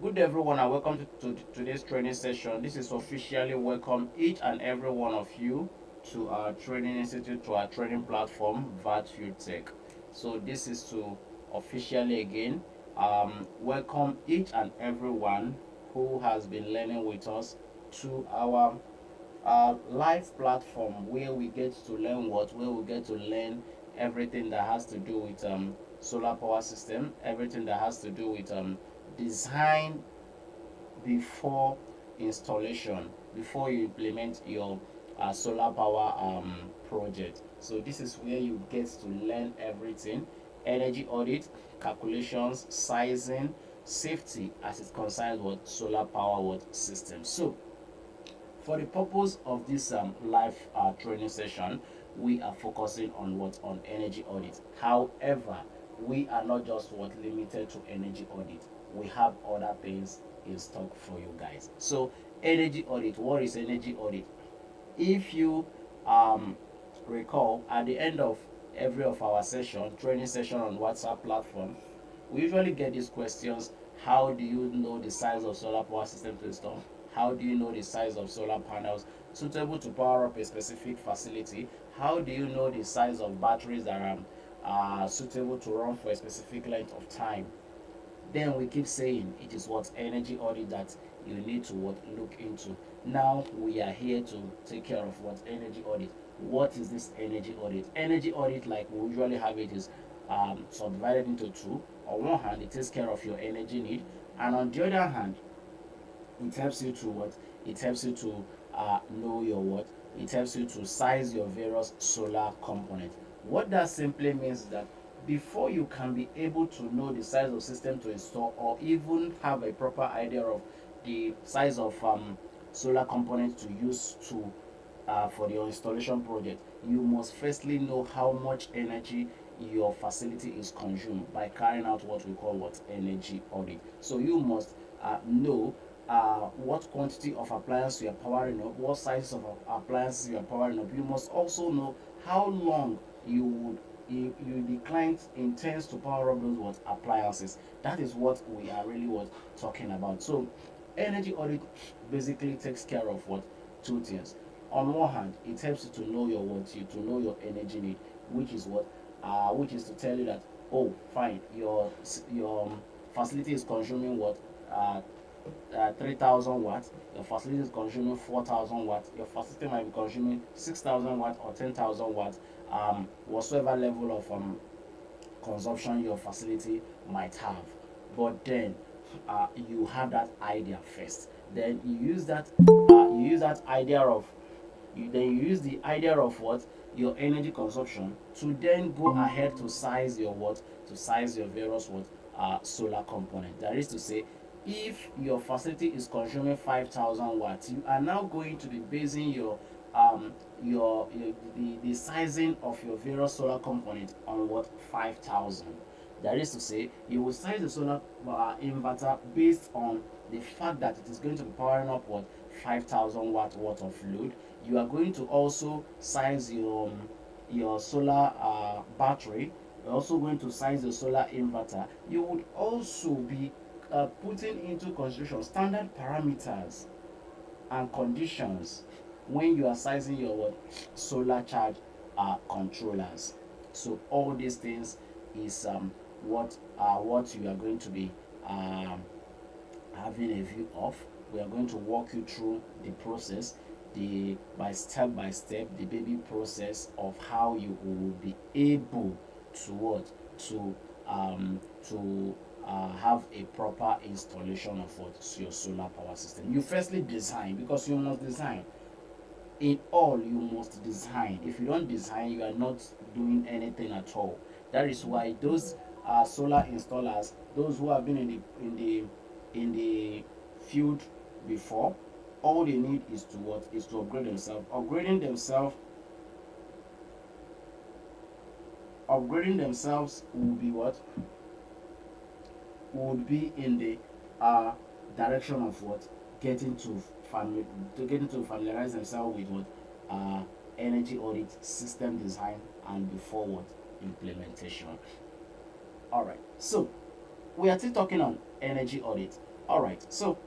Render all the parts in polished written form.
Good day, everyone, and welcome to today's training session. This is officially welcome each and every one of you to our training institute, to our training platform, VAT Tech. So this is to officially again welcome each and every one who has been learning with us to our live platform where we get to learn where we get to learn everything that has to do with solar power system, everything that has to do with design before installation, before you implement your solar power project. So this is where you get to learn everything: energy audit, calculations, sizing, safety as it concerns what solar power what system. So for the purpose of this live training session, we are focusing on what on energy audit. However, we are not just what limited to energy audit. We have other things in stock for you guys. So, energy audit. What is energy audit? If you um, recall, at the end of every of our training session on WhatsApp platform, we usually get these questions: how do you know the size of solar power system to install? How do you know the size of solar panels suitable to power up a specific facility? How do you know the size of batteries that are suitable to run for a specific length of time? Then we keep saying it is what energy audit that you need to what look into. Now we are here to take care of what energy audit. What is this energy audit? Energy audit, like we usually have it, is subdivided into two. On one hand, it takes care of your energy need, and on the other hand, it helps you to what? It helps you to know your what? It helps you to size your various solar components. What that simply means is that before you can be able to know the size of system to install, or even have a proper idea of the size of solar components to use to for your installation project, you must firstly know how much energy your facility is consumed by carrying out what we call what energy audit. So you must know what quantity of appliances you are powering up, what sizes of appliances you are powering up. You must also know how long the client intends to power up those what appliances. That is what we are really what talking about. So energy audit basically takes care of what two things. On one hand, it helps you to know your what you to know your energy need, which is what which is to tell you that, oh fine, your facility is consuming what 3,000 watts, your facility is consuming 4,000 watts, your facility might be consuming 6,000 watts or 10,000 watts, whatsoever level of consumption your facility might have. But then you have that idea first. Then you use that idea of you use the idea of what your energy consumption to then go ahead to size your what to size your various what solar component. That is to say, if your facility is consuming 5,000 watts, you are now going to be basing the sizing of your various solar component on what 5,000. That is to say, you will size the solar inverter based on the fact that it is going to be powering up what 5,000 watt worth of load. You are going to also size your solar battery. You're also going to size the solar inverter. You would also be putting into consideration standard parameters and conditions when you are sizing your what solar charge controllers. So all these things is what you are going to be um, having a view of. We are going to walk you through the process, the by step, the baby process of how you will be able to what to have a proper installation of what your solar power system. You firstly design, because you must design. In all, you must design. If you don't design, you are not doing anything at all. That is why those solar installers, those who have been in the field before, all they need is to what is to upgrading themselves will be what would be in the direction of what getting to getting to familiarize themselves with what uh, energy audit, system design, and before what implementation. All right, so we are still talking on energy audit. All right, so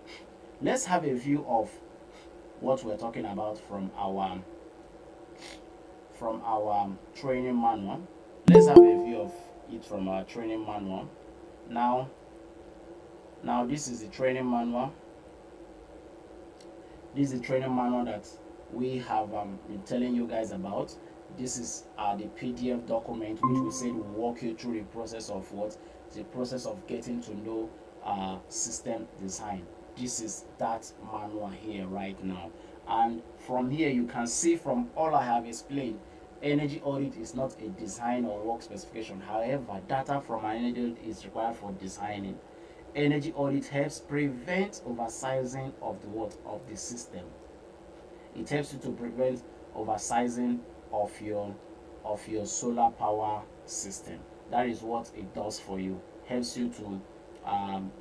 let's have a view of what we're talking about from our training manual. Let's have a view of it from our training manual. Now, now this is the training manual. This is the training manual that we have been telling you guys about. This is the PDF document which we said will walk you through the process of what? The process of getting to know system design. This is that manual here right now. And from here you can see from all I have explained, energy audit is not a design or work specification. However, data from an energy audit is required for designing. Energy audit helps prevent oversizing of the what? Of the system. It helps you to prevent oversizing of your solar power system. That is what it does for you. Helps you to um,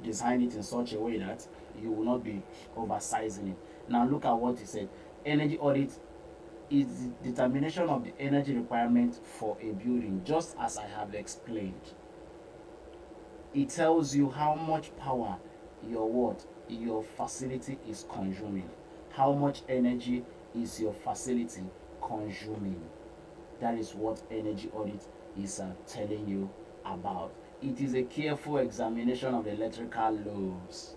design it in such a way that you will not be oversizing it. Now look at what it said. Energy audit is the determination of the energy requirement for a building, just as I have explained. It tells you how much power your facility is consuming. How much energy is your facility consuming? That is what energy audit is telling you about. It is a careful examination of electrical loads.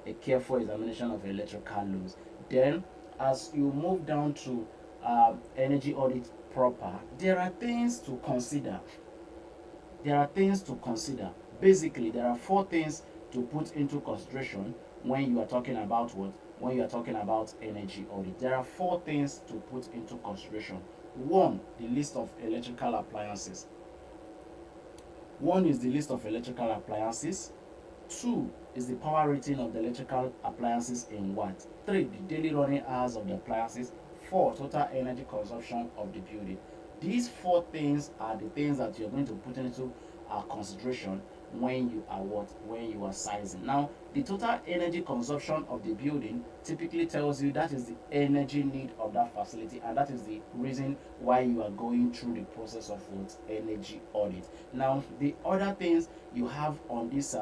A careful examination of electrical loads. Then, as you move down to energy audit proper, there are things to consider. There are things to consider. Basically, there are four things to put into consideration when you are talking about what? When you are talking about energy audit. There are four things to put into consideration. One, the list of electrical appliances. One is the list of electrical appliances. Two is the power rating of the electrical appliances in watts. Three, the daily running hours of the appliances. Four, total energy consumption of the building. These four things are the things that you're going to put into consideration when you are what? When you are sizing. Now, the total energy consumption of the building typically tells you that is the energy need of that facility, and that is the reason why you are going through the process of what? Energy audit. Now, the other things you have on this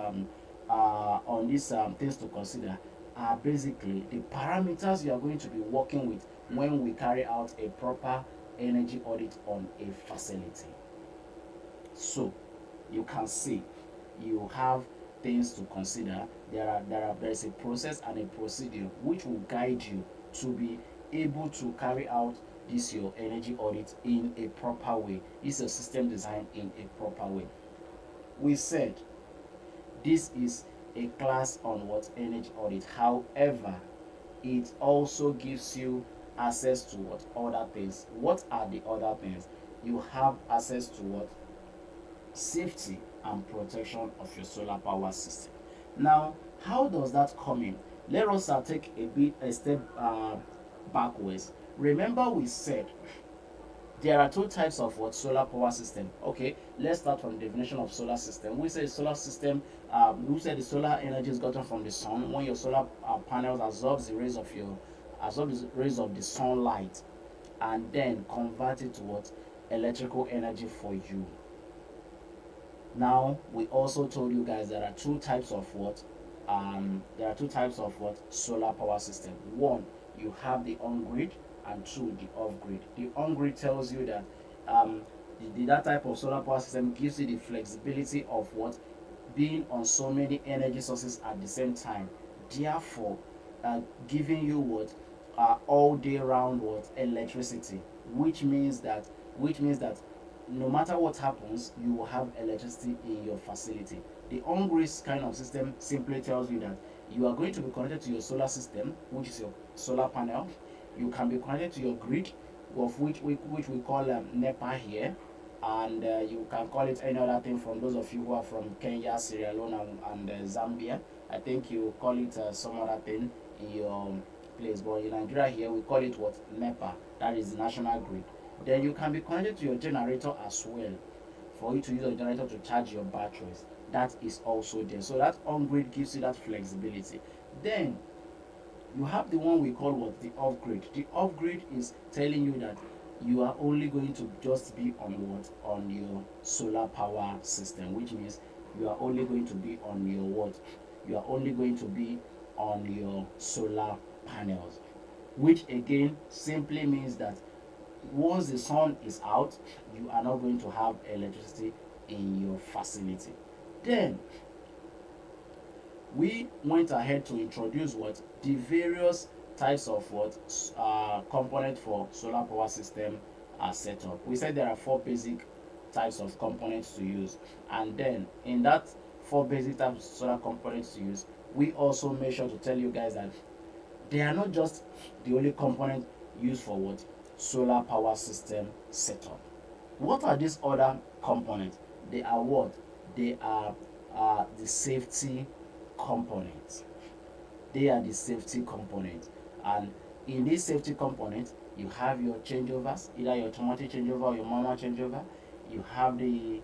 things to consider are basically the parameters you are going to be working with when we carry out a proper energy audit on a facility. So you can see you have things to consider. There's a process and a procedure which will guide you to be able to carry out this your energy audit in a proper way. This is system design in a proper way. We said this is a class on what? Energy audit. However, it also gives you access to what? Other things. What are the other things? You have access to what? Safety and protection of your solar power system. Now, how does that come in? Let us take a step backwards. Remember we said there are two types of what? Solar power system. Okay, let's start from the definition of solar system. We say solar system, we said the solar energy is gotten from the sun. When your solar panels absorbs the rays of the sunlight and then convert it to what? Electrical energy for you. Now, we also told you guys there are two types of what? There are two types of what? Solar power system. One, you have the on-grid, and two, the off-grid. The on-grid tells you that that type of solar power system gives you the flexibility of what? Being on so many energy sources at the same time. Therefore, giving you what? All day round what? Electricity, which means that no matter what happens, you will have electricity in your facility. The on-grid kind of system simply tells you that you are going to be connected to your solar system, which is your solar panel. You can be connected to your grid, of which we call NEPA here, and you can call it any other thing from those of you who are from Kenya, Sierra Leone, and Zambia. I think you call it some other thing in your place, but in Nigeria here we call it what? NEPA. That is the national grid. Then you can be connected to your generator as well, for you to use your generator to charge your batteries. That is also there. So that on-grid gives you that flexibility. Then you have the one we call what? The off-grid. The off-grid is telling you that you are only going to just be on what? On your solar power system, which means you are only going to be on your what? you are only going to be on your solar panels, which again simply means that once the sun is out, you are not going to have electricity in your facility. Then we went ahead to introduce what the various types of what component for solar power system are set up. We said there are four basic types of components to use, and then in that four basic types of solar components to use, we also make sure to tell you guys that they are not just the only component used for what solar power system setup. What are these other components? They are what? They are the safety components. They are the safety components. And in this safety component, you have your changeovers, either your automatic changeover or your manual changeover. You have the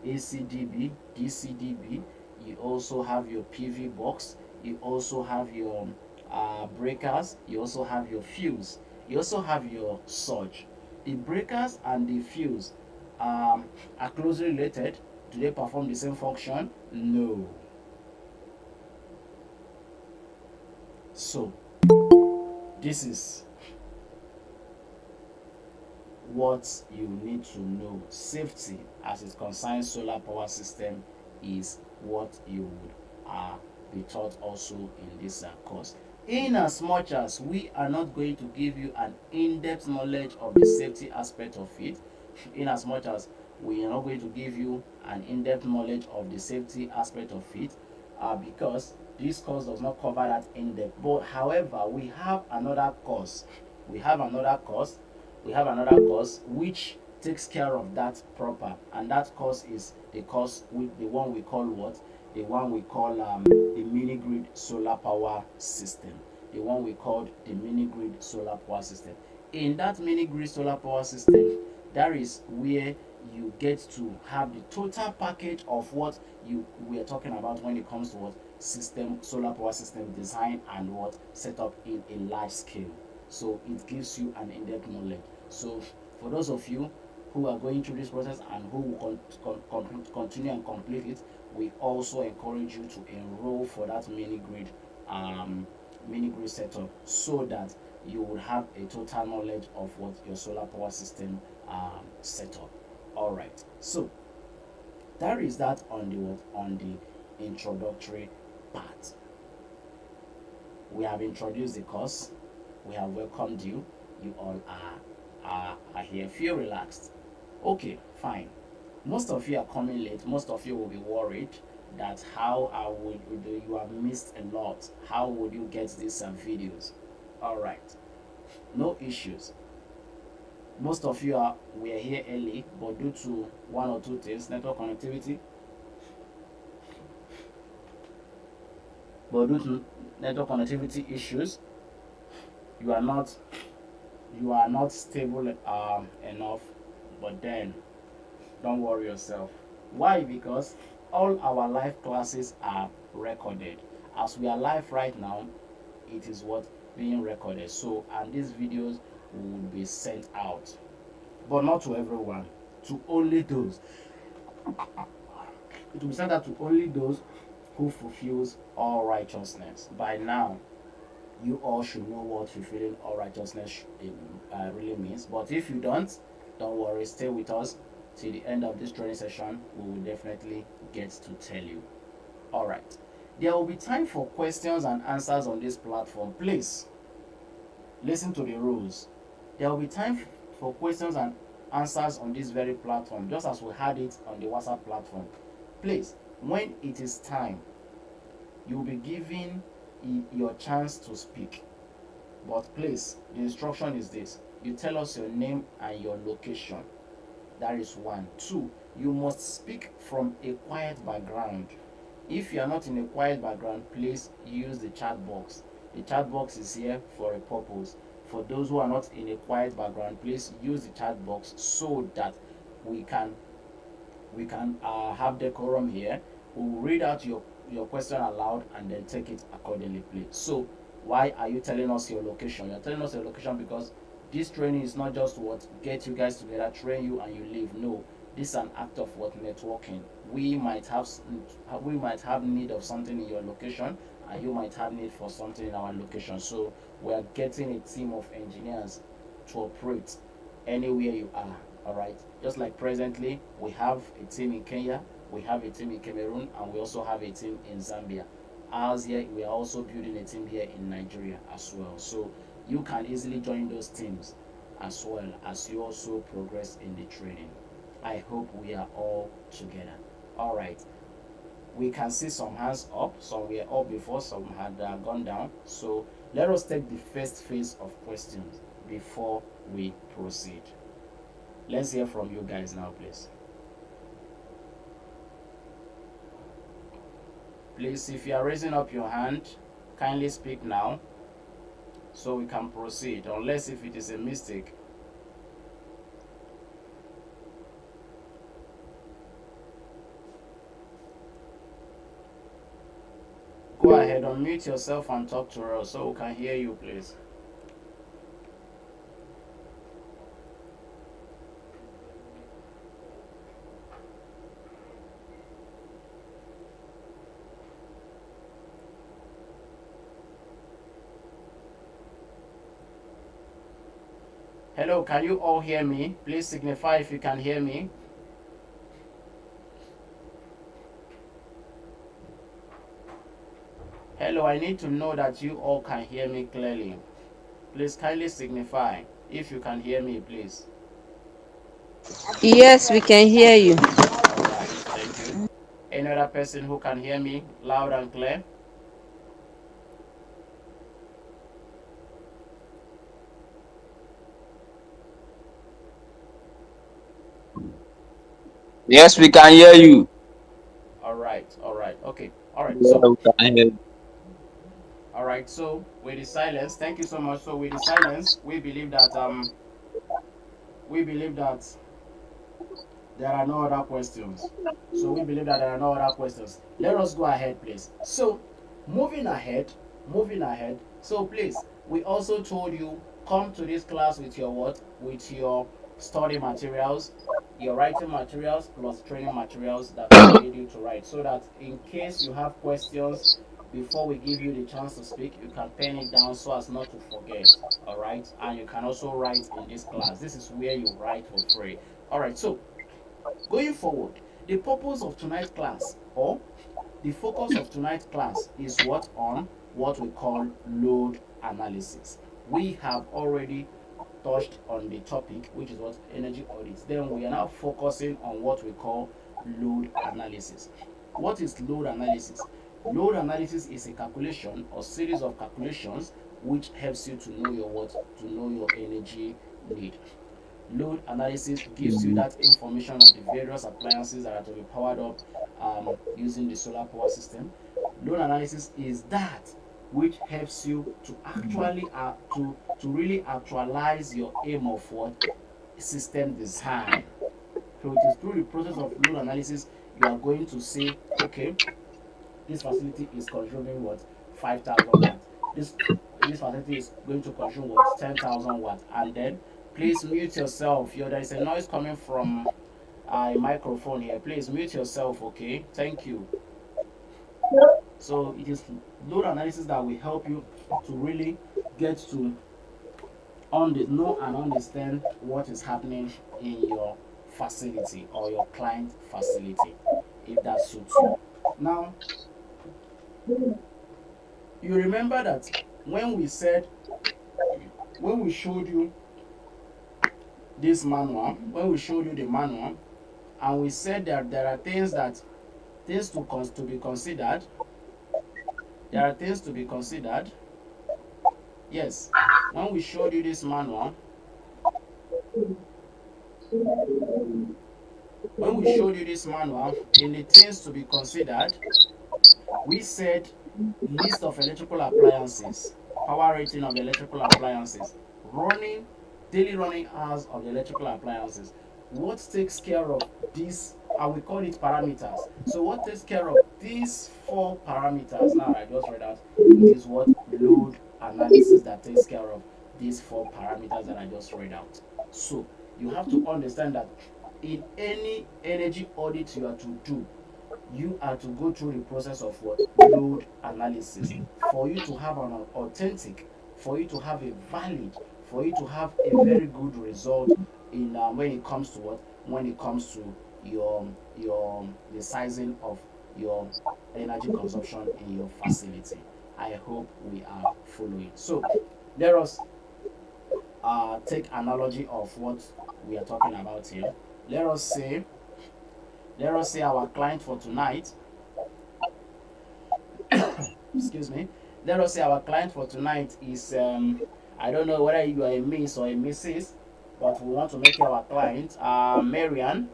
ACDB, DCDB. You also have your PV box. You also have your breakers. You also have your fuse. You also have your surge. The breakers and the fuse are closely related. Do they perform the same function? No. So this is what you need to know. Safety as it concerns solar power system is what you would be taught also in this course. In as much as we are not going to give you an in-depth knowledge of the safety aspect of it, in as much as we are not going to give you an in-depth knowledge of the safety aspect of it, because this course does not cover that in depth. But however, we have another course. We have another course. We have another course which takes care of that proper, and that course is the course with the one we call what? The one we call the mini grid solar power system. The one we called the mini grid solar power system. In that mini grid solar power system, that is where you get to have the total package of what we are talking about when it comes to what system solar power system design and what set up in a large scale. So it gives you an in-depth knowledge. So for those of you who are going through this process and who will continue and complete it, we also encourage you to enroll for that mini grid setup, so that you will have a total knowledge of what your solar power system setup. All right, so that is that on the what, on the introductory part. We have introduced the course. We have welcomed you. You all are here. Feel relaxed. Okay, fine. Most of you are coming late. Most of you will be worried that how would you have missed a lot. How would you get these videos? All right, no issues. Most of you were here early, but due to one or two things, network connectivity, issues, you are not stable enough. But then don't worry yourself. Why? Because all our live classes are recorded. As we are live right now, it is what being recorded. So, and these videos will be sent out, but not to everyone, to only those. It will be sent out to only those who fulfills all righteousness. By now, you all should know what fulfilling all righteousness really means. But if you don't worry, stay with us till the end of this training session. We will definitely get to tell you. All right, there will be time for questions and answers on this platform. Please listen to the rules. There will be time for questions and answers on this very platform, just as we had it on the WhatsApp platform. Please, when it is time, you will be given your chance to speak. But please, the instruction is this: you tell us your name and your location. That is one. Two, you must speak from a quiet background. If you are not in a quiet background, please use the chat box. The chat box is here for a purpose. For those who are not in a quiet background, please use the chat box so that we can have decorum here. We will read out your question aloud and then take it accordingly, please. So why are you telling us your location? You're telling us your location because this training is not just to what get you guys together, train you and you leave. No, This is an act of what networking. We might have we might have need of something in your location, and you might have need for something in our location. So we are getting a team of engineers to operate anywhere you are. All right. Just like presently, we have a team in Kenya, we have a team in Cameroon, and we also have a team in Zambia. As here, we are also building a team here in Nigeria as well. So you can easily join those teams as well as you also progress in the training. I hope we are all together. All right. We can see some hands up. Some were up before, some had gone down. So let us take the first phase of questions before we proceed. Let's hear from you guys now, please. Please, if you are raising up your hand, kindly speak now so we can proceed, unless if it is a mistake. Go ahead, unmute yourself and talk to us so we can hear you, please. Hello, can you all hear me? Please signify if you can hear me. Hello, I need to know that you all can hear me clearly. Please kindly signify if you can hear me, please. Yes, we can hear you. All right, thank you. Any other person who can hear me loud and clear? Yes, we can hear you. All right, okay, all right. Yeah, we can hear you. All right. So with the silence, thank you so much. So with the silence, we believe that there are no other questions. So we believe that there are no other questions. Let us go ahead, please. So moving ahead, moving ahead. So please, we also told you come to this class with your what? With your study materials, your writing materials plus training materials that will aid you to write. So that in case you have questions before we give you the chance to speak, you can pen it down so as not to forget. All right, and you can also write in this class. This is where you write for free. All right, so going forward, the purpose of tonight's class or the focus of tonight's class is what on what we call load analysis. We have already touched on the topic, which is what energy audits. Then we are now focusing on what we call load analysis. What is load analysis? Load analysis is a calculation or series of calculations which helps you to know your what to know your energy need. Load analysis gives you that information of the various appliances that are to be powered up using the solar power system. Load analysis is that which helps you to actually to really actualize your aim of what system design. So it is through the process of load analysis you are going to say, okay, this facility is consuming what 5,000 watts. This facility is going to consume what 10,000 watts, and then please mute yourself. There is a noise coming from a microphone here. Please mute yourself. Okay, thank you. So it is load analysis that will help you to really get to know and understand what is happening in your facility or your client facility, if that suits you. Now, you remember that when we said when we showed you this manual, when we showed you the manual, and we said that there are things to be considered. There are things to be considered. Yes, when we showed you this manual, when we showed you this manual, in the things to be considered, we said list of electrical appliances, power rating of the electrical appliances, running daily running hours of the electrical appliances. What takes care of these? And we call it parameters. So what takes care of these four parameters? Now I just read out. It is what load analysis that takes care of these four parameters that I just read out. So you have to understand that in any energy audit you are to do, you are to go through the process of what? Load analysis. For you to have an authentic, for you to have a valid, for you to have a very good result in when it comes to what? When it comes to your the sizing of your energy consumption in your facility. I hope we are following. So let us take analogy of what we are talking about here. Let us say, let us say our client for tonight, excuse me, let us say our client for tonight is I don't know whether you are a miss or a mrs, but we want to make you our client, Marian.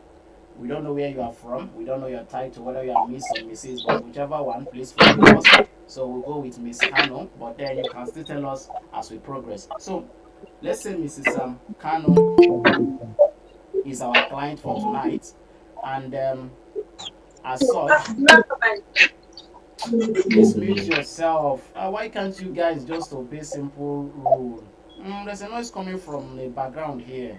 We don't know where you are from, we don't know your title, whether you are miss or mrs, but whichever one, please forgive us. So we'll go with Miss Kano, but then you can still tell us as we progress. So let's say Mrs. Kano is our client for tonight, and as such, please mute yourself. Why can't you guys just obey simple rule? There's a noise coming from the background here.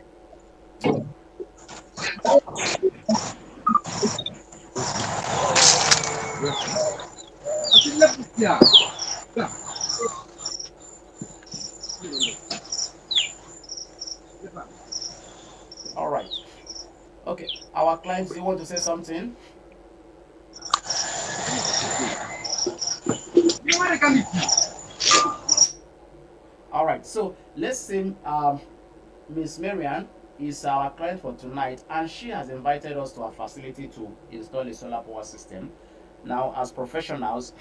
All right. Okay. Our clients, do you want to say something? All right. So let's say Miss Marian is our client for tonight, and she has invited us to her facility to install a solar power system. Now, as professionals,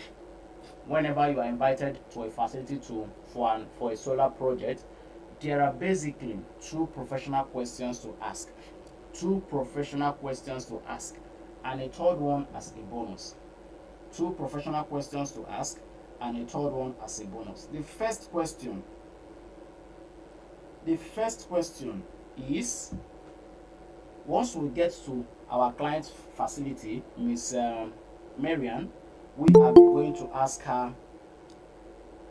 whenever you are invited to a facility to for a solar project, there are basically two professional questions to ask. Two professional questions to ask, and a third one as a bonus. Two professional questions to ask, and a third one as a bonus. The first question is, once we get to our client's facility, Miss Marian, we are going to ask her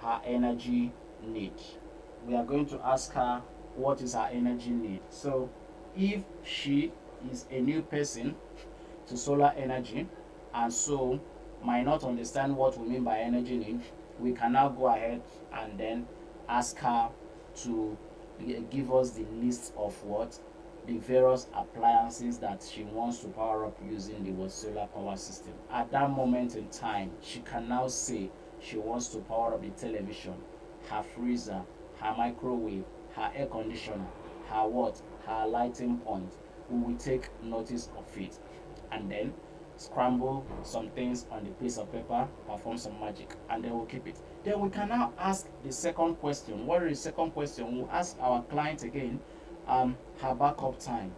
her energy need. We are going to ask her what is her energy need. So, if she is a new person to solar energy and so might not understand what we mean by energy need, we can now go ahead and then ask her to give us the list of what the various appliances that she wants to power up using the solar power system. At that moment in time, she can now say she wants to power up the television, her freezer, her microwave, her air conditioner, her what, her lighting point. We will take notice of it and then scramble some things on the piece of paper, perform some magic, and then we'll keep it. Then we can now ask the second question. What is the second question? We'll ask our client again, her backup time.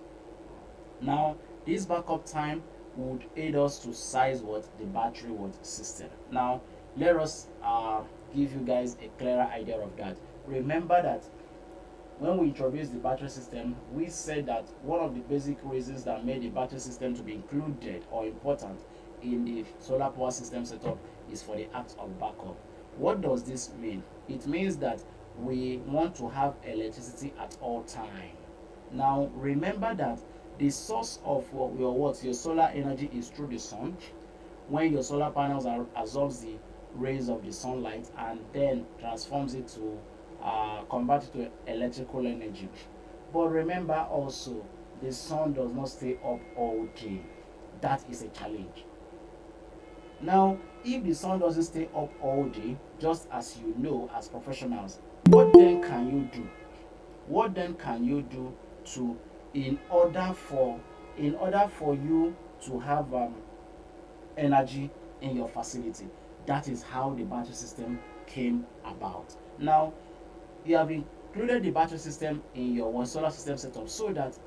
Now, this backup time would aid us to size what the battery system. Now, let us give you guys a clearer idea of that. Remember that when we introduced the battery system, we said that one of the basic reasons that made the battery system to be included or important in the solar power system setup is for the act of backup. What does this mean? It means that we want to have electricity at all time. Now remember that the source of your solar energy is through the sun. When your solar panels absorbs the rays of the sunlight and then transforms it to convert it to electrical energy. But remember also, the sun does not stay up all day. That is a challenge. Now, if the sun doesn't stay up all day, just as you know as professionals, what then can you do? What then can you do to in order for you to have energy in your facility? That is how the battery system came about. Now, you have included the battery system in your solar system setup so that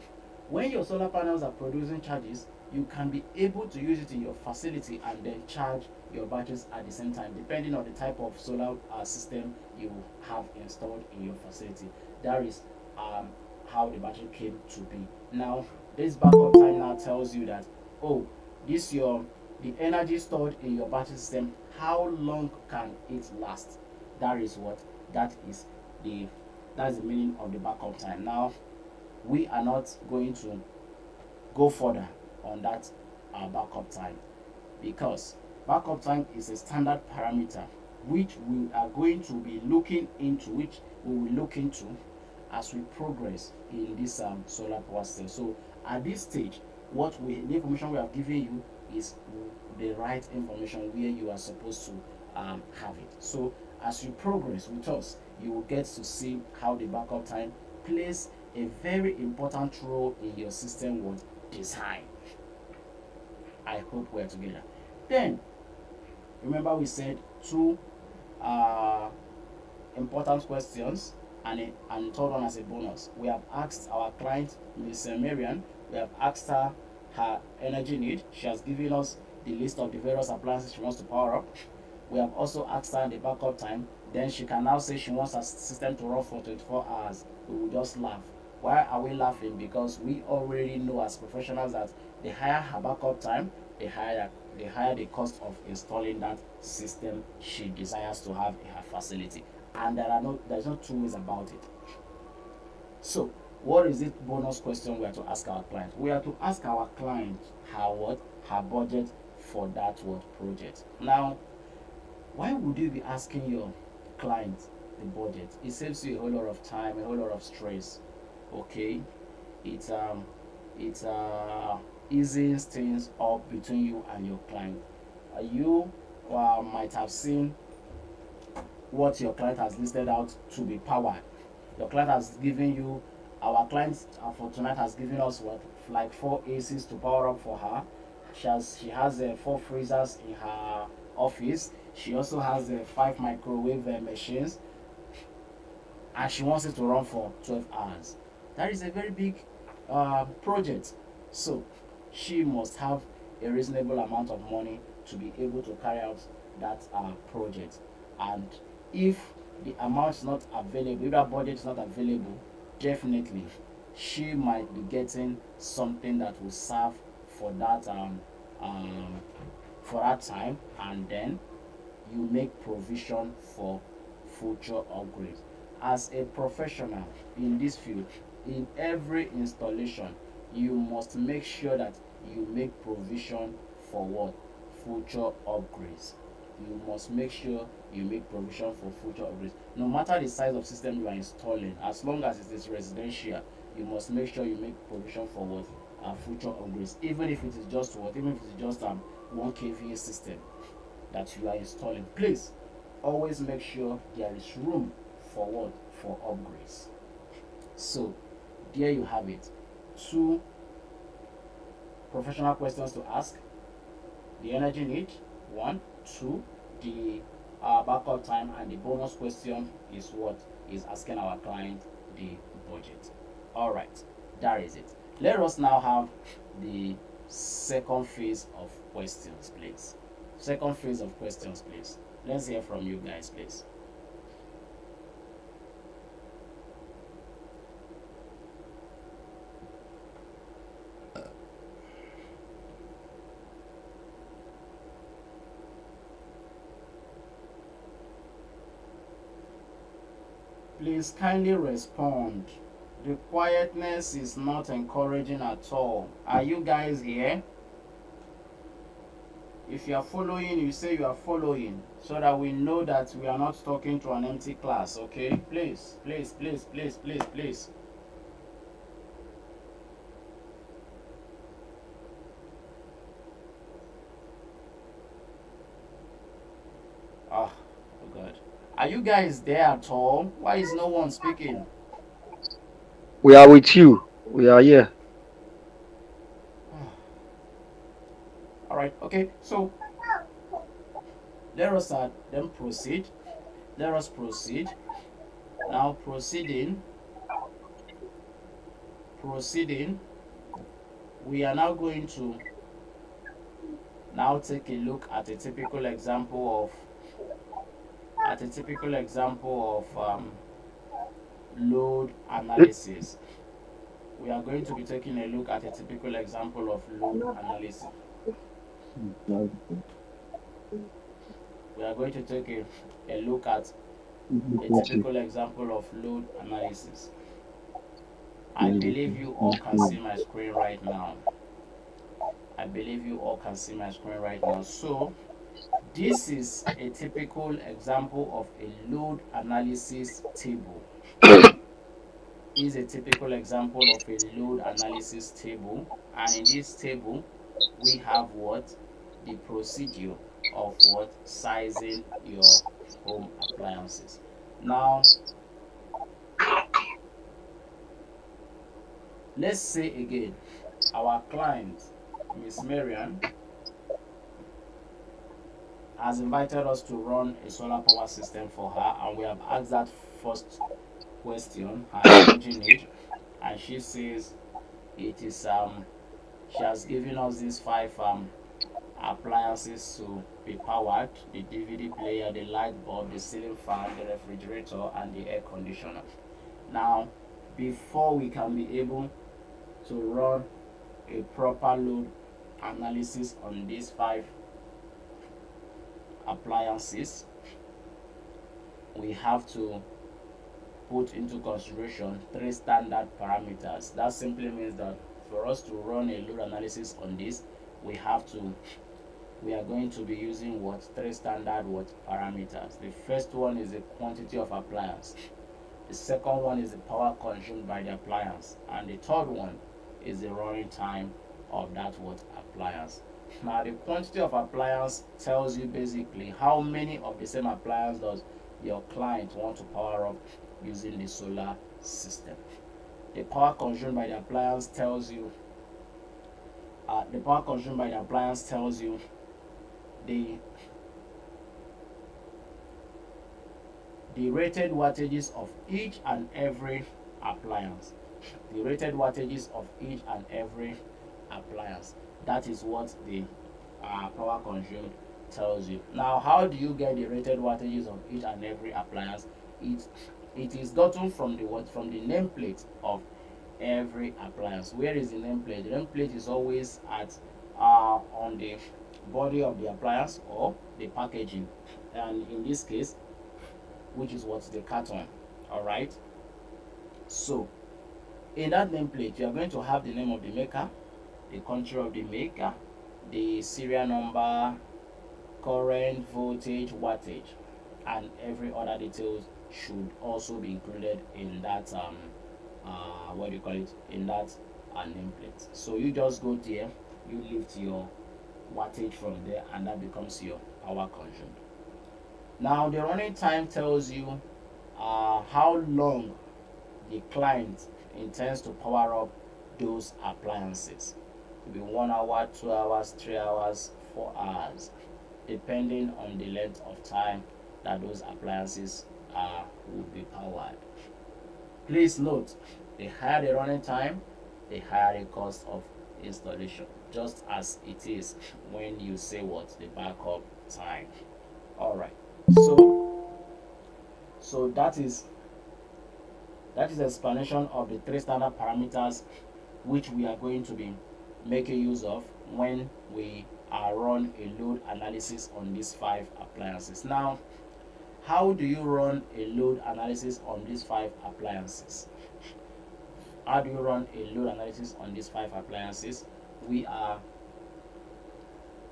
when your solar panels are producing charges, you can be able to use it in your facility and then charge your batteries at the same time, depending on the type of solar system you have installed in your facility. That is how the battery came to be. Now, this backup time now tells you that, oh, this your the energy stored in your battery system, how long can it last? That is what that is the that's the meaning of the backup time. Now, we are not going to go further on that backup time, because backup time is a standard parameter which we are going to be looking into, which we will look into as we progress in this solar power system. So at this stage, the information we have given you is the right information where you are supposed to have it. So as you progress with us, you will get to see how the backup time plays a very important role in your system with design. I hope we're together. Then remember we said two uh, important questions, and third one as a bonus. We have asked our client, Miss Marian, we have asked her her energy need. She has given us the list of the various appliances she wants to power up. We have also asked her the backup time. Then she can now say she wants her system to run for 24 hours. We will just laugh. Why are we laughing? Because we already know as professionals that the higher her backup time, the higher the cost of installing that system she desires to have in her facility. And there's no two ways about it. So what is it bonus question we are to ask our client? We are to ask our client her what? Her budget for that what project. Now, why would you be asking your client the budget? It saves you a whole lot of time, a whole lot of stress. Okay, it it eases things up between you and your client. You might have seen what your client has listed out to be powered. Your client has given you, our client for tonight has given us what, like four ACs to power up for her. She has four freezers in her office. She also has five microwave machines, and she wants it to run for 12 hours. That is a very big project. So she must have a reasonable amount of money to be able to carry out that project. And if the amount is not available, if that budget is not available, definitely she might be getting something that will serve for um, for that time, and then you make provision for future upgrades. As a professional in this field, in every installation, you must make sure that you make provision for what? Future upgrades. You must make sure you make provision for future upgrades. No matter the size of system you are installing, as long as it is residential, you must make sure you make provision for what? Future upgrades. Even if it is just what? Even if it is just 1 kVA system that you are installing, please always make sure there is room for what? For upgrades. So there you have it. Two professional questions to ask: the energy need, one. Two, the backup time, and the bonus question is what? Is asking our client the budget. All right, that is it. Let us now have the second phase of questions, please. Second phase of questions, please. Let's hear from you guys, please. Please kindly respond. The quietness is not encouraging at all. Are you guys here? If you are following, you say you are following so that we know that we are not talking to an empty class, okay? Please, please, please, please, please, please. Oh, oh God. Are you guys there at all? Why is no one speaking? We are with you. We are here. All right, okay. So let us then proceed. Let us proceed. Now proceeding, we are now going to now take a look at a typical example of load analysis. We are going to be taking a look at a typical example of load analysis. We are going to take a look at a typical example of load analysis. I believe you all can see my screen right now. I believe you all can see my screen right now. So this is a typical example of a load analysis table. Is a typical example of a load analysis table, and in this table we have what, the procedure of what, sizing your home appliances. Now let's say again, our client Miss Marian has invited us to run a solar power system for her, and we have asked that first question, her staging age, and she says it is she has given us these five appliances to be powered: the DVD player, the light bulb, the ceiling fan, the refrigerator, and the air conditioner. Now, before we can be able to run a proper load analysis on these five appliances, we have to put into consideration three standard parameters. That simply means that for us to run a load analysis on this, we have to we are going to be using what, three standard what parameters. The first one is the quantity of appliance, the second one is the power consumed by the appliance, and the third one is the running time of that what appliance. Now the quantity of appliance tells you basically how many of the same appliance does your client want to power up using the solar system. The power consumed by the appliance tells you the the rated wattages of each and every appliance. The rated wattages of each and every appliance. That is what the power consumed tells you. Now, how do you get the rated wattages of each and every appliance? It it is gotten from the what, from the nameplate of every appliance. Where is the nameplate? The nameplate is always at on the body of the appliance or the packaging, and in this case, which is what, the carton. All right. So in that nameplate, you are going to have the name of the maker, the country of the maker, the serial number, current, voltage, wattage, and every other details should also be included in that what do you call it, in that nameplate. So you just go there, you lift your wattage from there, and that becomes your power consumed. Now the running time tells you how long the client intends to power up those appliances. It could be 1 hour, 2 hours, 3 hours, 4 hours, depending on the length of time that those appliances will be powered. Please note, the higher the running time, the higher the cost of installation, just as it is when you say what, the backup time. All right. So that is explanation of the three standard parameters which we are going to be making use of when we run a load analysis on these five appliances. Now, how do you run a load analysis on these five appliances? How do you run a load analysis on these five appliances? We are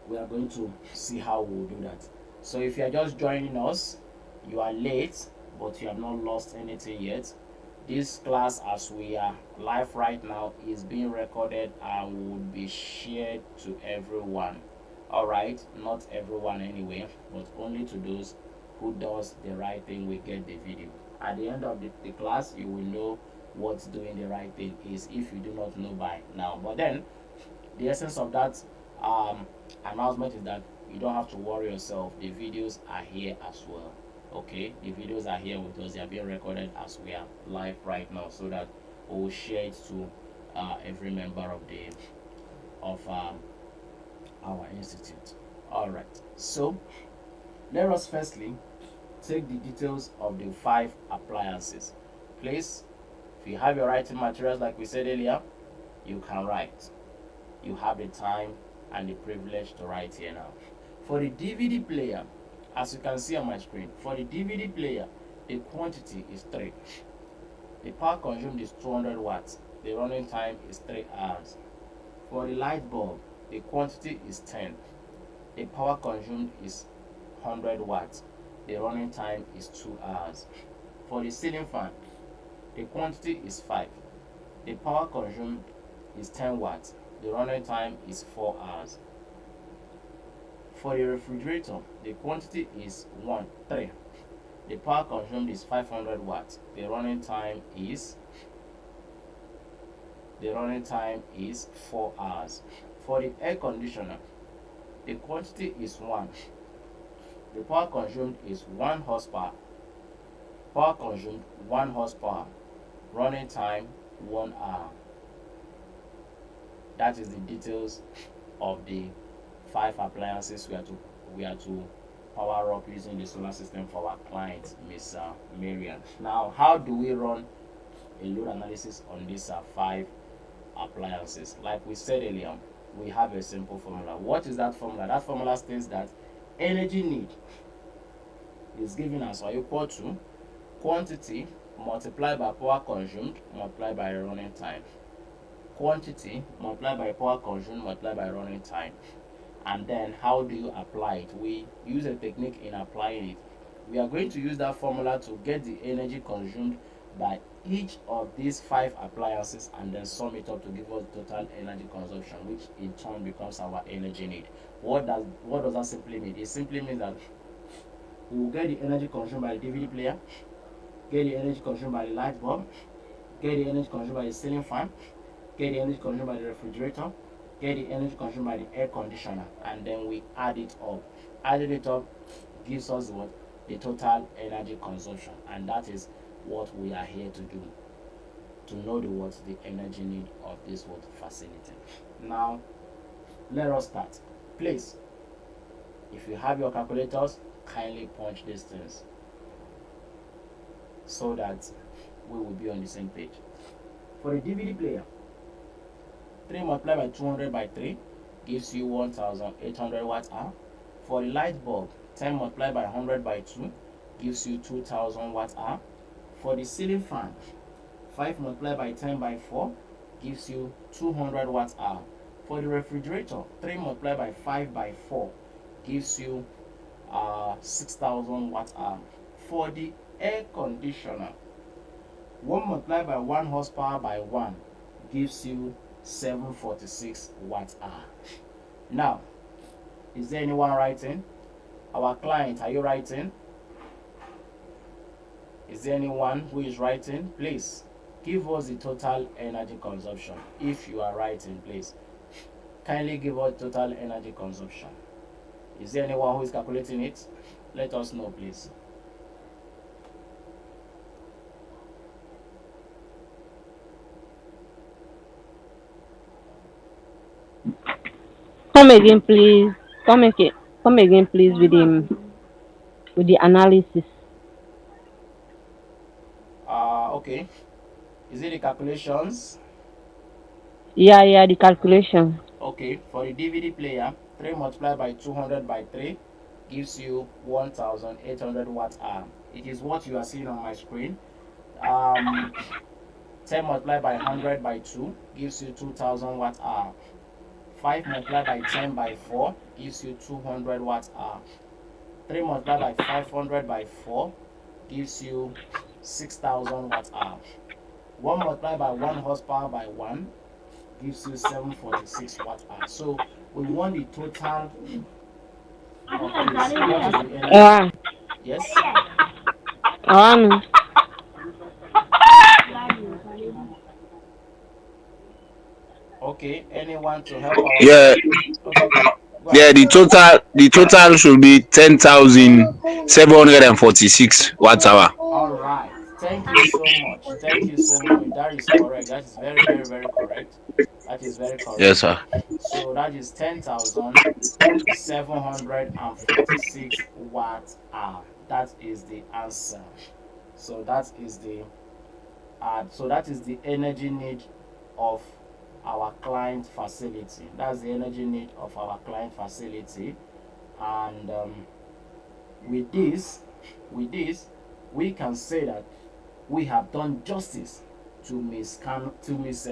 going to see how we'll do that. So if you are just joining us, you are late, but you have not lost anything yet. This class, as we are live right now, is being recorded and will be shared to everyone. All right, not everyone anyway, but only to those who does the right thing will get the video. At the end of the class, you will know what doing the right thing is if you do not know by now. But then the essence of that um, announcement is that you don't have to worry yourself. The videos are here as well. Okay, the videos are here with us. They are being recorded as we are live right now, so that we will share it to every member of the of our institute. All right. So let us firstly take the details of the five appliances. Please, if you have your writing materials, like we said earlier, you can write. You have the time and the privilege to write here now. For the DVD player, as you can see on my screen, for the DVD player, the quantity is 3. The power consumed is 200 watts. The running time is 3 hours. For the light bulb, the quantity is 10. The power consumed is 100 watts. The running time is 2 hours. For the ceiling fan, the quantity is 5. The power consumed is 10 watts. The running time is 4 hours. For the refrigerator, the quantity is 3. The power consumed is 500 watts. The running time is 4 hours. For the air conditioner, the quantity is 1. The power consumed is 1 horsepower. Power consumed 1 horsepower. Running time 1 hour. That is the details of the 5 appliances we are to power up using the solar system for our client, Miss Marian. Now, how do we run a load analysis on these 5 appliances? Like we said earlier, we have a simple formula. What is that formula? That formula states that energy need is given as or equal to quantity multiplied by power consumed multiplied by running time. Quantity multiplied by power consumed multiplied by running time. And then how do you apply it? We use a technique in applying it. We are going to use that formula to get the energy consumed by each of these 5 appliances and then sum it up to give us total energy consumption, which in turn becomes our energy need. What does that simply mean? It simply means that we will get the energy consumed by the DVD player, get the energy consumed by the light bulb, get the energy consumed by the ceiling fan, get the energy consumed by the refrigerator, get the energy consumed by the air conditioner, and then we add it up. Adding it up gives us what? The total energy consumption, and that is what we are here to do, to know the energy need of this facility. Now, let us start. Please, if you have your calculators, kindly punch these things so that we will be on the same page. For the DVD player, 3 multiplied by 200 by 3 gives you 1800 watt hour. For the light bulb, 10 multiplied by 100 by 2 gives you 2000 watt hour. For the ceiling fan, 5 multiplied by 10 by 4 gives you 200 watt hour. For the refrigerator, 3 multiplied by 5 by 4 gives you 6000 watt hour. For the air conditioner, 1 multiplied by 1 horsepower by 1 gives you 746 watt hour. Now, is there anyone writing? Our client, are you writing? Is there anyone who is writing? Please give us the total energy consumption. If you are writing, please kindly give us total energy consumption. Is there anyone who is calculating it? Let us know, please. Come again, please. Come again. Come again, please, with the analysis. Okay. Is it the calculations? Yeah, the calculation. Okay, for the DVD player, 3 multiplied by 200 by 3 gives you 1800 watt hour. It is what you are seeing on my screen. 10 multiplied by 100 by 2 gives you 2000 watt hour. 5 multiplied by 10 by 4 gives you 200 watt hour. 3 multiplied by 500 by 4 gives you 6000 watt hour. 1 multiplied by 1 horsepower by 1 gives you 746 watt hour. So we want the total of this. What is the energy? Ah, Yes. um, Okay. Anyone to help our Yeah, client? Okay. Go yeah. ahead. The total should be 10,746 watt hour. All right. Thank you so much. Thank you so much. That is correct. That is very, very, very correct. That is very Yes, correct. sir. So that is 10,746 watt hour. That is the answer. So that is the energy need of our client facility. That's the energy need of our client facility. And with this, with this, we can say that we have done justice to Miss Kano's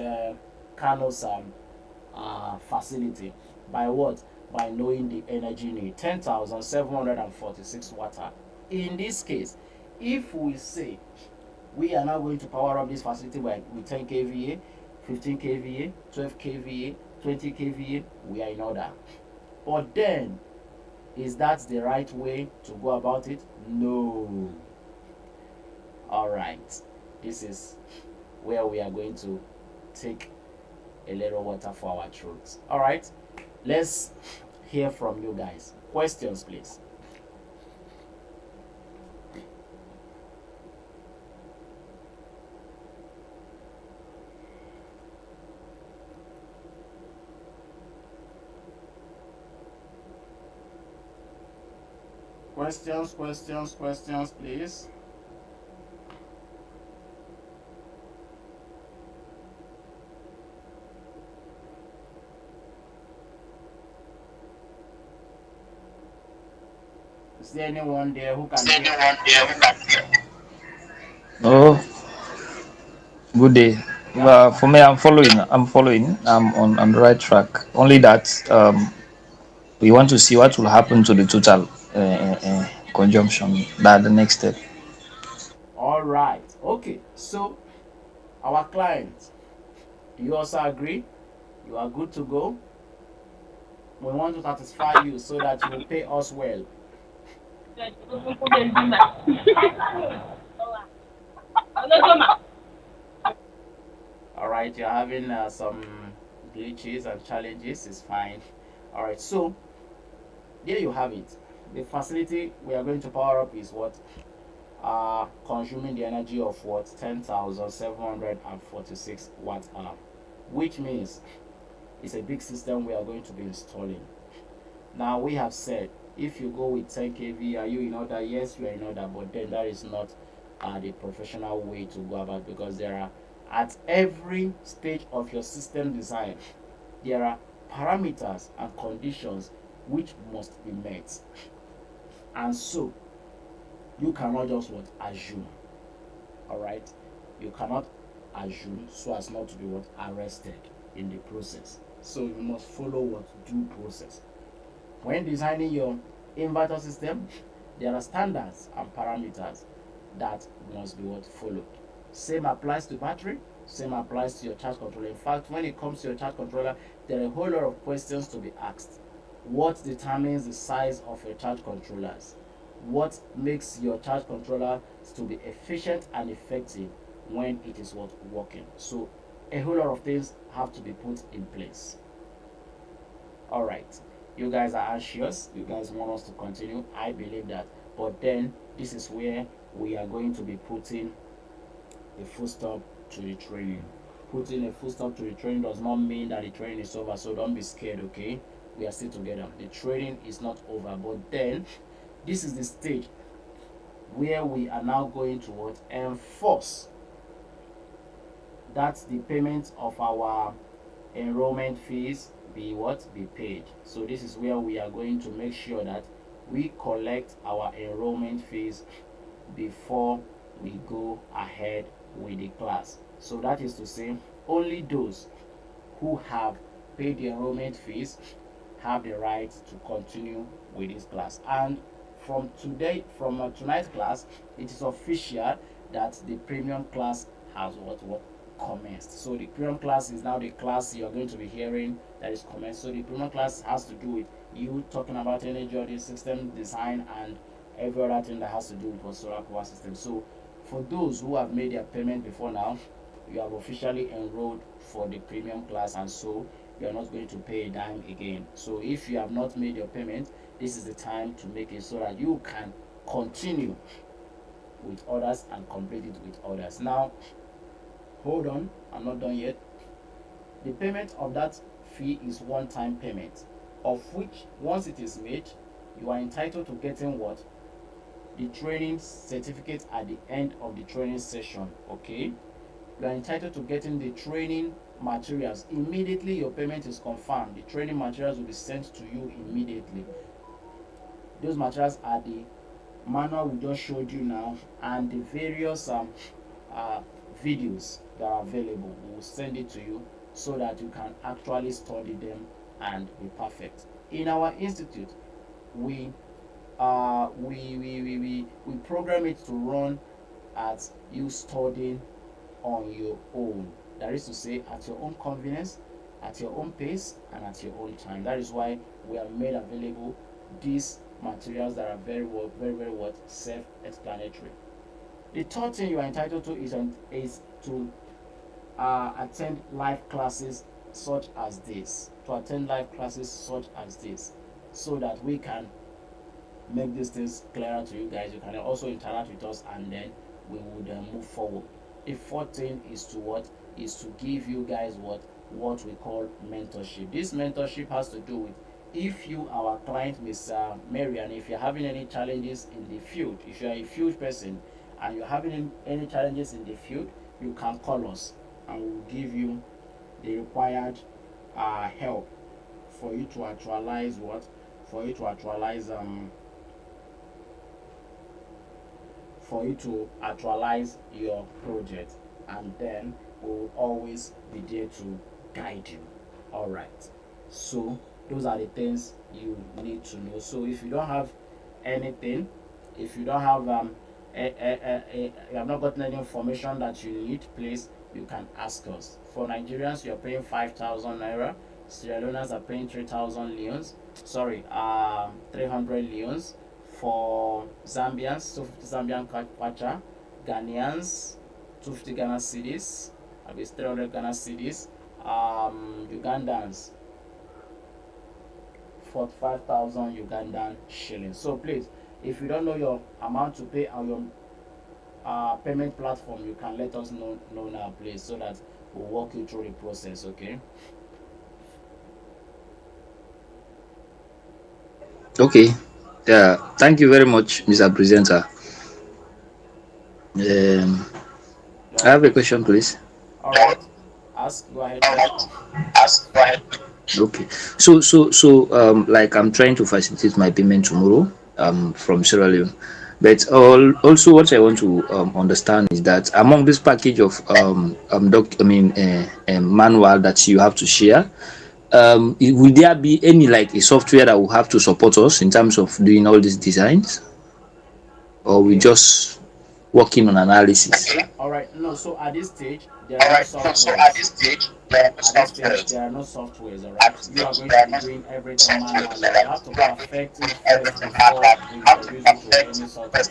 facility. By what? By knowing the energy need, 10,746 watt hour. In this case, if we say we are now going to power up this facility with 10 kVA, 15 kVA, 12 kVA, 20 kVA, we are in order. But then, is that the right way to go about it? No. Alright, this is where we are going to take a little water for our throats. Alright, let's hear from you guys. Questions, please. Questions, please. Is there anyone there who can hear? Oh, good day. Yeah. For me, I'm following. I'm on the right track. Only that we want to see what will happen to the total conjunction. That the next step. All right. Okay. So, our client, do you also agree? You are good to go. We want to satisfy you so that you will pay us well. All right. You're having some glitches and challenges. It's fine. All right. So, there you have it. The facility we are going to power up is what? Consuming the energy of what? 10,746 watt hour, which means it's a big system we are going to be installing. Now, we have said if you go with 10 kV, are you in order? Yes, you are in order, but then that is not the professional way to go about, because there are, at every stage of your system design, there are parameters and conditions which must be met. And so, you cannot just what? Assume. Alright? You cannot assume so as not to be what? Arrested in the process. So you must follow what? Due process. When designing your inverter system, there are standards and parameters that must be what? Followed. Same applies to battery, same applies to your charge controller. In fact, when it comes to your charge controller, there are a whole lot of questions to be asked. What determines the size of your charge controllers? What makes your charge controller to be efficient and effective when it is what? Working? So a whole lot of things have to be put in place. All right, you guys are anxious, you guys want us to continue, I believe that, but then this is where we are going to be putting a full stop to the training. Putting a full stop to the training does not mean that the training is over, so don't be scared. Okay, we are still together. The training is not over, but then this is the stage where we are now going to what? Enforce that the payment of our enrollment fees be what? Be paid. So this is where we are going to make sure that we collect our enrollment fees before we go ahead with the class. So that is to say, only those who have paid the enrollment fees have the right to continue with this class. And from tonight's class, it is official that the premium class has what commenced. So the premium class is now the class you are going to be hearing that is commenced. So the premium class has to do with you talking about energy audit, system design, and every other thing that has to do with solar power system. So for those who have made their payment before now, you have officially enrolled for the premium class, and so you are not going to pay a dime again. So if you have not made your payment, this is the time to make it so that you can continue with others and complete it with others. Now, hold on, I'm not done yet. The payment of that fee is one-time payment, of which once it is made, you are entitled to getting what? The training certificate at the end of the training session. Okay, you are entitled to getting the training materials immediately your payment is confirmed. The training materials will be sent to you immediately. Those materials are the manual we just showed you now, and the various uh, videos that are available. We will send it to you so that you can actually study them and be perfect. In our institute, we we program it to run at you studying on your own. That is to say, at your own convenience, at your own pace, and at your own time. That is why we have made available these materials that are very what self-explanatory. The third thing you are entitled to is to attend live classes such as this. To attend live classes such as this, so that we can make these things clearer to you guys. You can also interact with us, and then we would move forward. The fourth thing is to what is to give you guys what we call mentorship. This mentorship has to do with, if you, our client, Mr. Marian, if you're having any challenges in the field, if you're a field person and you're having any challenges in the field, you can call us and we'll give you the required help for you to actualize what for you to actualize for you to actualize your project, and then we will always be there to guide you. All right, so those are the things you need to know. So if you don't have anything, if you don't have you have not gotten any information that you need, please, you can ask us. For Nigerians, you're paying 5,000 naira. Sierra Leoneans are paying 3,000 leons. Sorry, 300 leons. For Zambians, 250 Zambian kwacha. Ghanaians, 250 Ghana cedis. That is 300 Ghana cedis. Ugandans, 45,000 Ugandan shillings. So please, if you don't know your amount to pay on your payment platform, you can let us know now, please, so that we'll walk you through the process. Okay. Okay. Yeah. Thank you very much, Mr. Presenter. Um, You're I have a welcome, sir. question, please. All right. Ask. Go ahead, please. Okay. So, like I'm trying to facilitate my payment tomorrow, from Sierra Leone. But also, what I want to understand is that among this package of manual that you have to share, will there be any like a software that will have to support us in terms of doing all these designs, or we Okay. just working on analysis? All right. No. So at this stage, there are no softwares. At this stage, there are no softwares. All right. You are going to be doing everything manually. You have to perfect it first before we introduce you to any sort of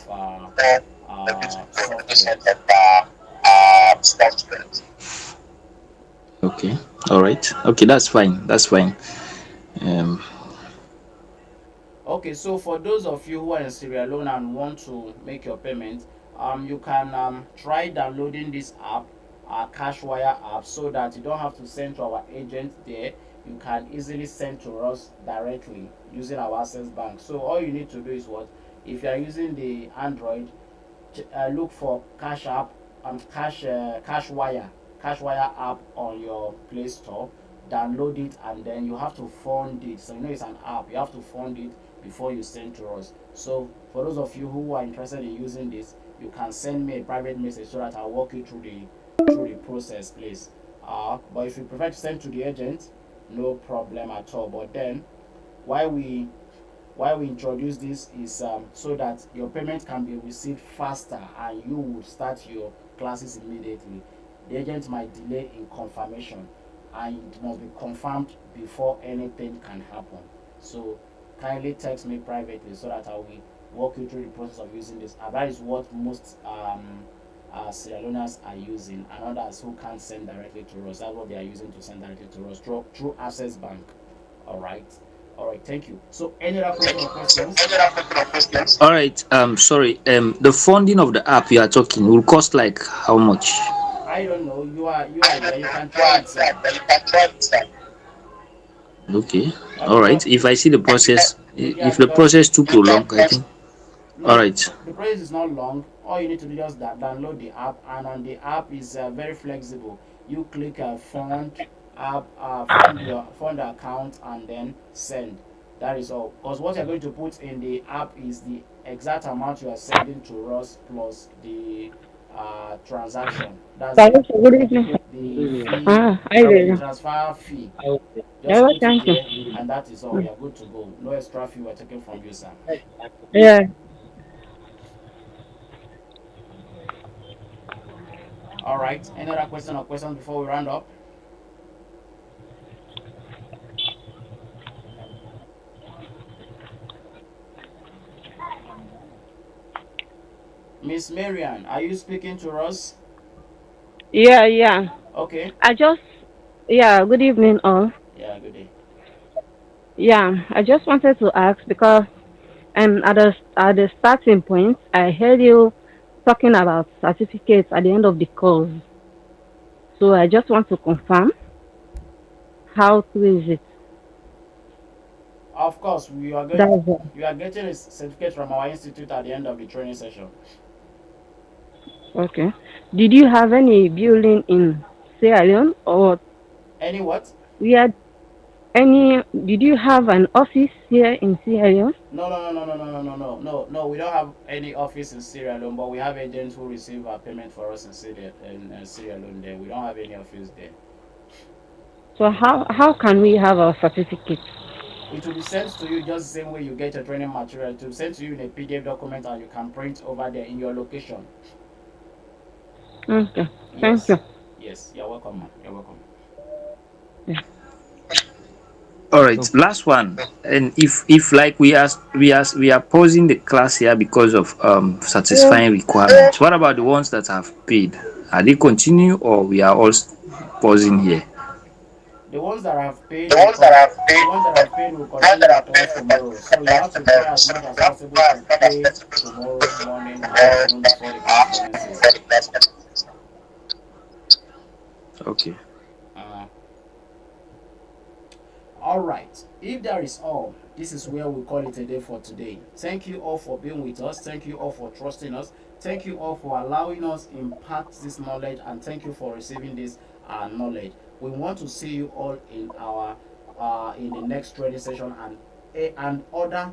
softwares. Okay. All right. Okay, that's fine. That's fine. Um, Okay, so for those of you who are in Sierra Leone and want to make your payment, you can try downloading this app, our Cashwire app, so that you don't have to send to our agent there. You can easily send to us directly using our Access Bank. So all you need to do is what? If you are using the Android, look for Cash App and Cashwire app on your Play Store. Download it, and then you have to fund it. So you know it's an app. You have to fund it before you send to us. So for those of you who are interested in using this, you can send me a private message so that I'll walk you through the process, please. But if you prefer to send to the agent, no problem at all. But then, why we introduce this is so that your payment can be received faster and you would start your classes immediately. The agent might delay in confirmation, and it must be confirmed before anything can happen. So kindly text me privately so that I will walk you through the process of using this. And that is what most Sierra Leoneans are using, and others who can't send directly to us. That's what they are using to send directly to us through Access Bank. All right. All right. Thank you. So, any other question or questions? all right. Sorry. The funding of the app you are talking will cost like how much? I don't know. You are there. You can try it, sir. Okay. Yeah, All right. because If I see the process, yeah, if the because process too prolonged, I think. All no, right. the process is not long. All you need to do is just download the app, and on the app is very flexible. You click fund app, fund account, and then send. That is all. Because what you're going to put in the app is the exact amount you are sending to us plus the transaction. That's Hello, sir. Good evening. the fee, Hi the there. transfer fee. Yeah, Just well, put it thank you. there, and that is all. Mm. You're good to go. No extra fee we're taking from you, sir. Yeah. All right. Any other question or questions before we round up? Miss Marian, are you speaking to us? Yeah, yeah. Okay. I just, yeah, good evening, all. Yeah, good day. Yeah, I just wanted to ask because at the starting point, I heard you talking about certificates at the end of the course. So I just want to confirm how to is it. Of course, we are going. That's all. You are getting a certificate from our institute at the end of the training session. Okay. Did you have any building in Sierra Leone or Any what? we had any? Did you have an office here in Sierra Leone? No, no, no, no, no, no, no, no, no, no. We don't have any office in Sierra Leone, but we have agents who receive our payment for us in Sierra Leone. There, we don't have any office there. So how can we have our certificate? It will be sent to you just the same way you get your training material. It will be sent to you in a PDF document, and you can print over there in your location. Okay. Thank you. Yes, yes. You're welcome, ma'am. You're welcome. Yeah. All right, So last one. And if like we are pausing the class here because of satisfying requirements. What about the ones that have paid? Are they continue or we are all pausing here? The ones that have paid will the ones that have paid will continue with us tomorrow. So you have to try as much as possible to pay tomorrow morning and afternoon before the class commences. Okay. Uh, All right. If that is all, this is where we call it a day for today. Thank you all for being with us. Thank you all for trusting us. Thank you all for allowing us impart this knowledge, and thank you for receiving this knowledge. We want to see you all in our in the next training session and other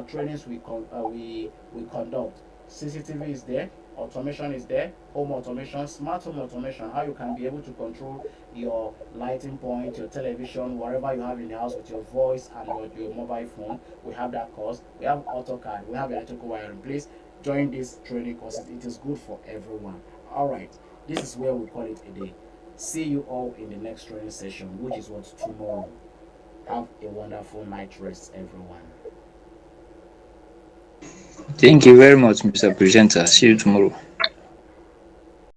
trainings we conduct. CCTV is there, automation is there, home automation, smart home automation, how you can be able to control your lighting point, your television, whatever you have in the house with your voice and your mobile phone. We have that course. We have AutoCAD. We have electrical wiring. Please join this training course. It is good for everyone. All right. This is where we call it a day. See you all in the next training session, which is what tomorrow. Have a wonderful night rest, everyone. Thank you very much, Mr. Presenter. See you tomorrow.